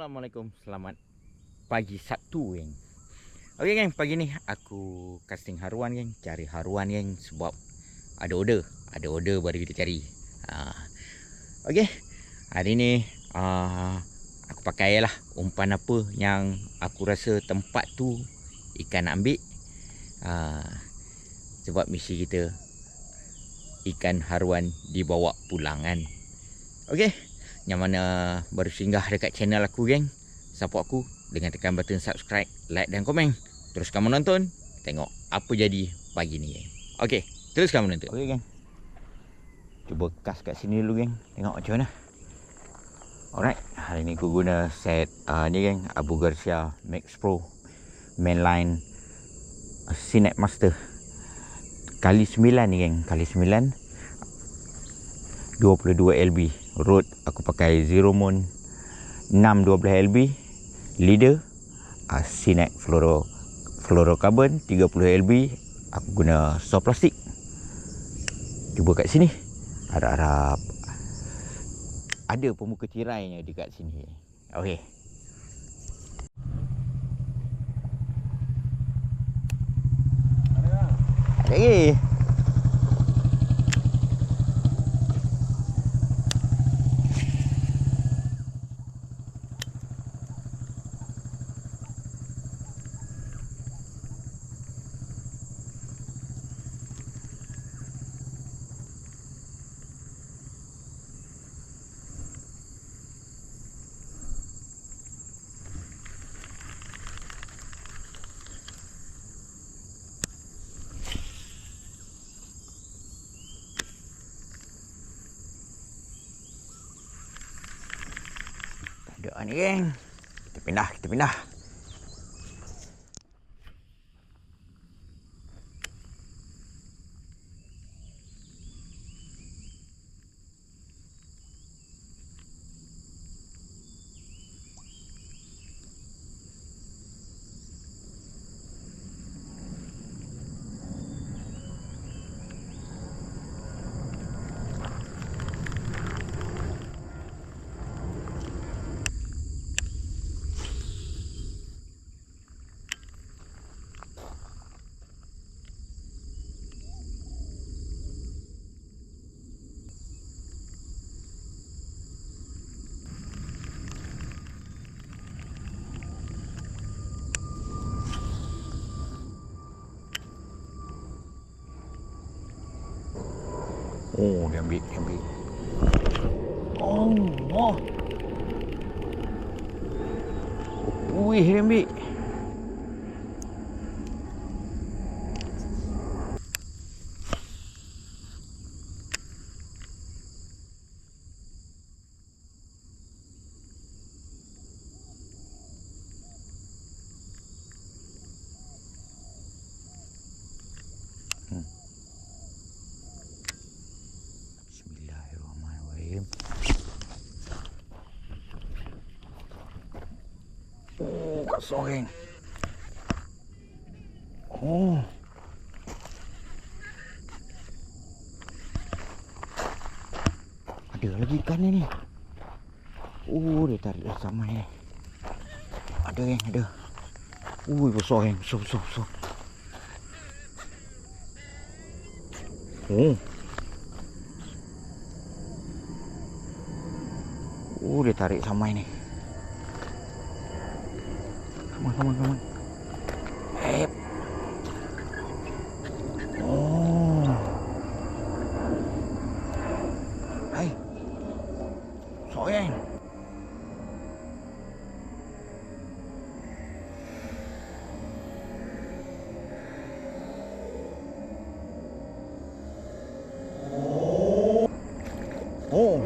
Assalamualaikum, selamat pagi Sabtu geng. Okey geng, pagi ni aku casting haruan geng, cari haruan geng sebab ada order baru kita cari. Okey, hari ni aku pakailah umpan apa yang aku rasa tempat tu ikan nak ambil. Sebab misi kita ikan haruan dibawa pulang kan. Okey, yang mana baru singgah dekat channel aku geng, support aku dengan tekan button subscribe, like dan komen. Teruskan menonton, tengok apa jadi pagi ni geng. Okey, teruskan menonton. Okey geng, cuba cast kat sini dulu geng, tengok macam mana. Alright, hari ni aku guna set ni geng, Abu Garcia Max Pro mainline Cinet Master kali 9 ni geng, kali 9 22 LB. Road aku pakai Zero Moon 612 LB. Leader Cinet Fluorocarbon 30 LB. Aku guna saw plastik. Cuba kat sini, harap-harap ada pemuka tirainya dekat sini. Okey. Ada lagi. Ada ni geng. Kita pindah. Oh, dia ambil. Oh. Wih, dia ambil. Bismillahirrahmanirrahim. Oh, kat soreng. Oh. Ada lagi ikan ni. Oh, dia tarik dah samai ni. Ada geng, ada. Ui, besar geng, besar. Oh. Oh, dia tarik samai ni. Come on. Hep. Oh. Hai. Sorang. Oh.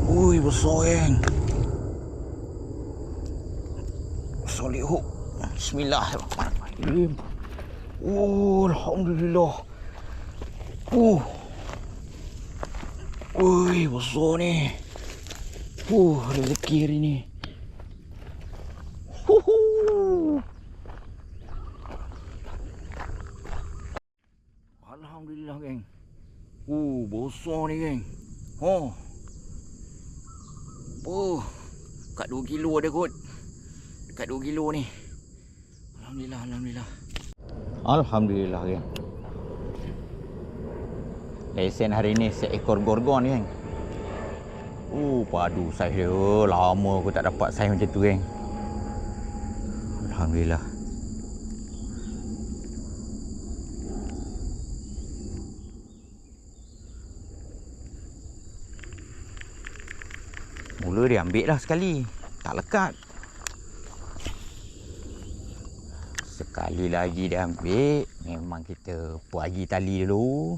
Ui, besar geng. Solid hook. Bismillahirrahmanirrahim. Oh, alhamdulillah. Ui, besar ni. Rezeki hari ni. Alhamdulillah, geng. Besar ni, geng. Dekat 2 kilo ada kot. Dekat 2 kilo ni. Alhamdulillah, alhamdulillah. Alhamdulillah, geng. Lesen hari ni seekor gorgon, geng. Padu saiz dia. Lama aku tak dapat saiz macam tu, geng. Alhamdulillah. Mula dia ambil dah sekali. Tak lekat. Sekali lagi dia ambil. Memang kita puagi tali dulu.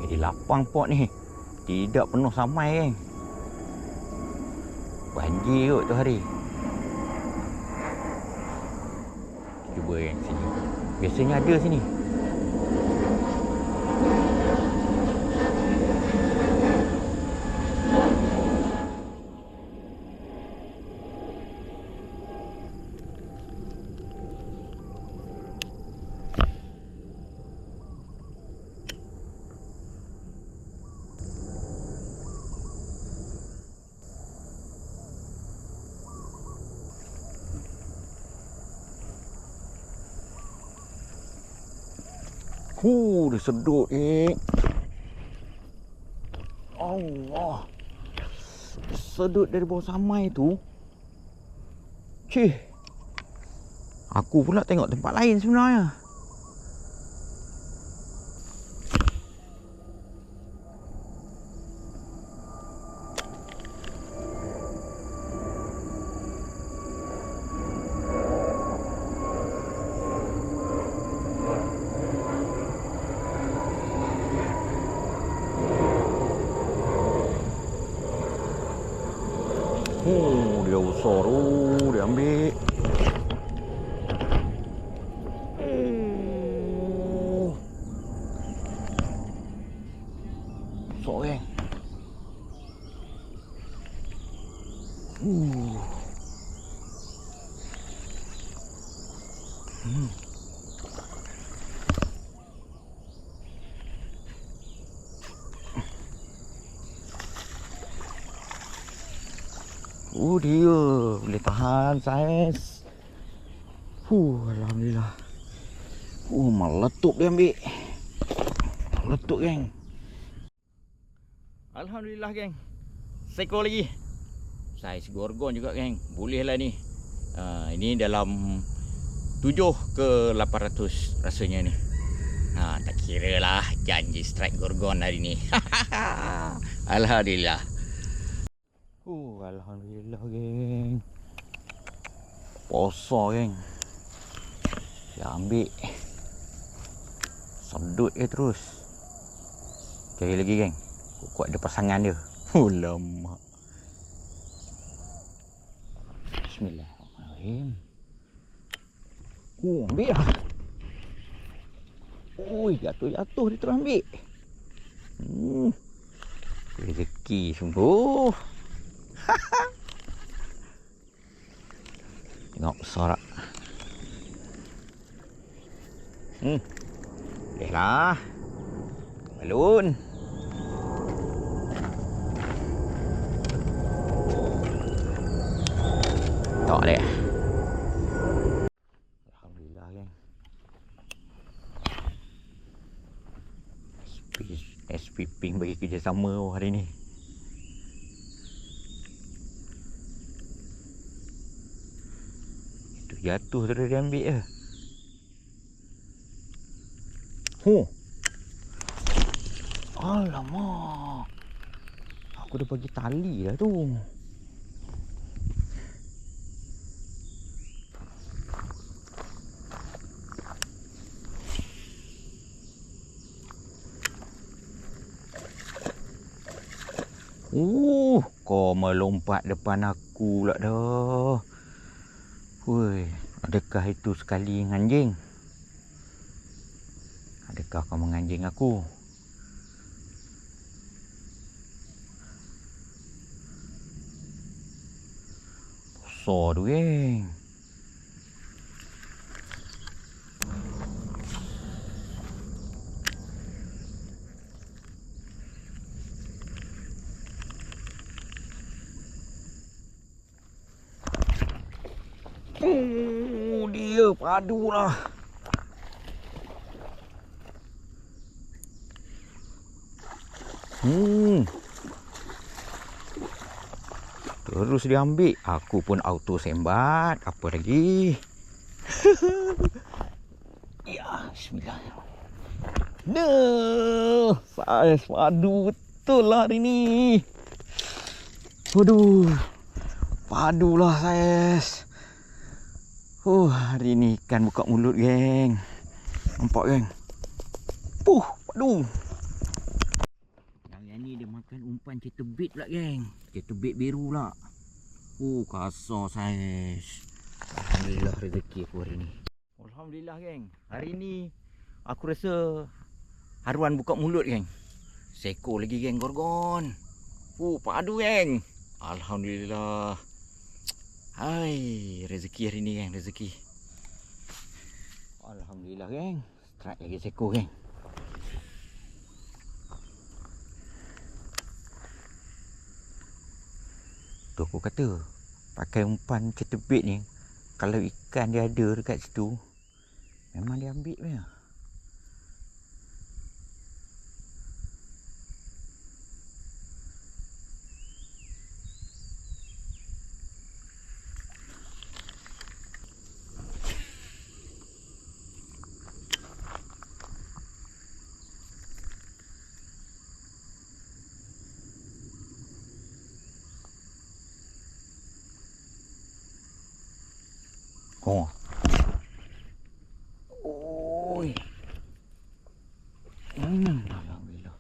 Jadi lapang pot ni. Tidak penuh samai, geng. Banjir kot tu hari. Cuba yang sini. Biasanya ada sini. Dia sedut, Allah. Sedut dari bawah samai tu. Aku pula tengok tempat lain sebenarnya. Dia besar. Dia ambil. Besar, geng. Dia boleh tahan saiz. Alhamdulillah. Meletup dia ambil. Meletup, geng. Alhamdulillah, geng. Seekor lagi. Saiz gorgon juga, geng. Boleh lah ni. Ini dalam 7 ke 800 rasanya ni. Tak kira lah. Janji strike gorgon hari ni. Alhamdulillah. Alhamdulillah, geng. Besar, geng. Dia ambil. Sedut dia terus. Cari lagi, geng. Kuat ada pasangan dia. Lama. Bismillahirrahmanirrahim. Ambil lah. Jatuh-jatuh dia terus ambil. Rezeki sungguh. Tengok besar tak? Boleh lah. Balun. Tak boleh. Alhamdulillah, geng. SP Pink bagi kerjasama hari ni. Itu jatuh terus dia ambil je. Alamak. Aku dah bagi tali dah tu. Kau melompat depan aku pula dah. Adakah itu sekali anjing? Adakah kau menganjing aku? besar tu, geng. Oh, dia padu lah. Terus dia ambil. Aku pun auto sembat. Apa lagi? Ya, bismillah. Nah, saiz padu betul lah hari ni. Waduh. Padulah saiz. Hari ni ikan buka mulut, geng. Nampak, geng? Padu. Yang ni dia makan umpan chatterbait pula, geng. Chatterbait biru pula. Kasar saiz. Alhamdulillah rezeki aku hari ni. Alhamdulillah, geng. Hari ni aku rasa haruan buka mulut, geng. Seekor lagi, geng, gorgon. Padu, geng. Alhamdulillah. Hai, rezeki hari ni, geng, rezeki. Alhamdulillah, geng. Strike lagi seekor, geng. Tu aku kata, pakai umpan chatterbait ni, kalau ikan dia ada dekat situ, memang dia ambil punya. Oi. Alhamdulillah.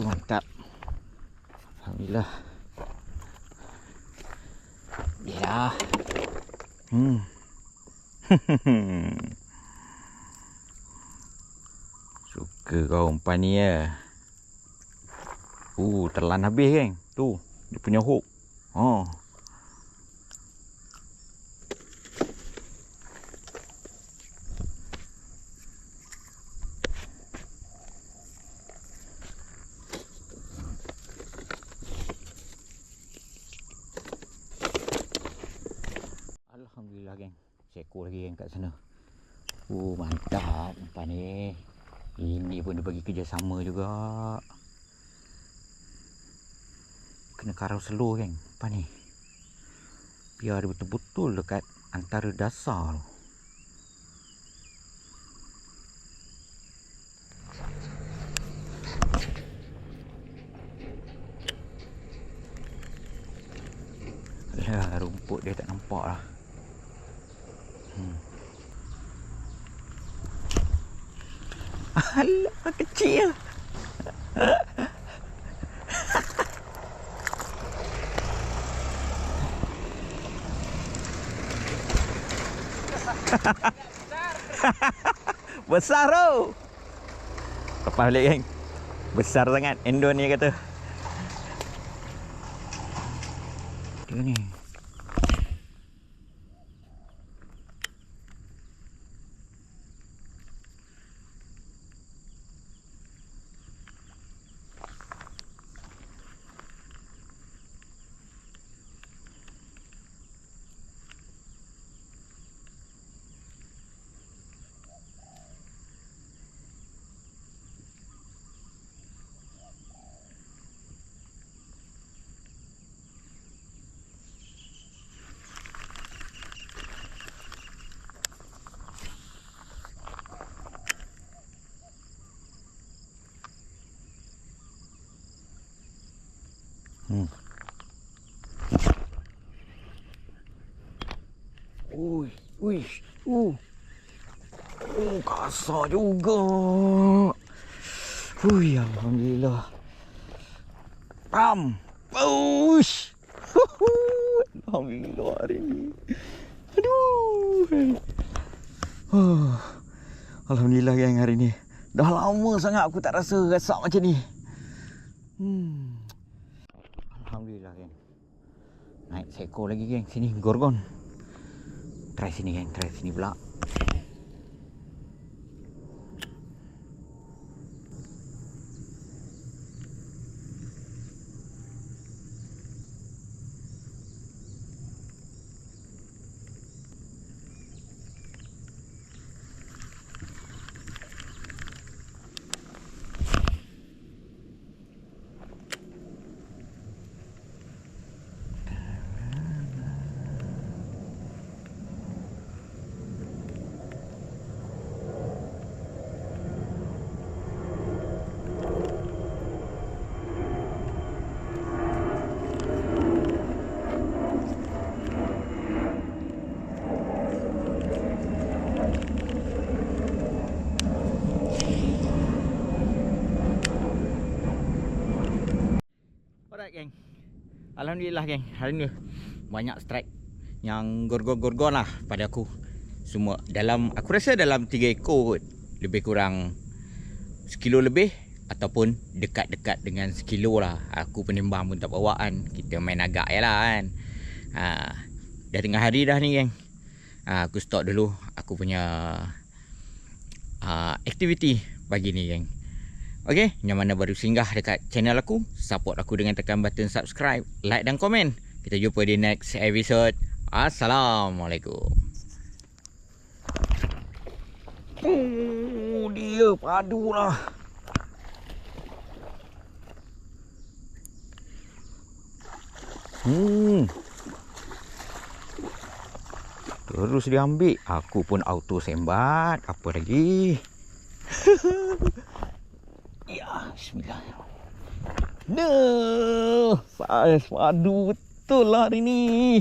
Mantap. Alhamdulillah. Ya. Suka kau umpan ni ya. Telan habis, geng. Tu, dia punya hook. Alhamdulillah, geng. Seekor lagi, geng, kat sana. Mantap umpan ni. Ini pun dia bagi kerjasama juga. Kena karau slow, geng, umpan ni. Biar dia betul-betul dekat antara dasar tu. Rumput dia tak nampak lah. Alah, kecil. Besar tu. Lepas balik, geng. Besar sangat. Endon ni kata. Dia ni. Kasar juga. Alhamdulillah. Push. Alhamdulillah hari ni. Aduh. Alhamdulillah, geng, hari ni Dah lama sangat aku tak rasa rasak macam ni. Alhamdulillah geng. Naik seekor lagi geng. Sini gorgon. Try sini geng. Try sini pula. Alright geng. Alhamdulillah geng. Hari ni banyak strike yang gorgon-gorgon lah pada aku. Semua dalam, aku rasa dalam 3 ekor kot. Lebih kurang 1 kilo lebih ataupun dekat-dekat dengan 1 kilo lah. Aku penimbang pun tak bawa kan. Kita main agak je lah kan. Dah tengah hari dah ni geng. Aku stop dulu aku punya aktiviti pagi ni geng. Okey, yang mana baru singgah dekat channel aku, support aku dengan tekan button subscribe, like dan komen. Kita jumpa di next episode. Assalamualaikum. Dia padu lah. Terus diambil. Aku pun auto sembat. Apa lagi? Ya, bismillahirrahmanirrahim. Saiz padu betul lah hari ni.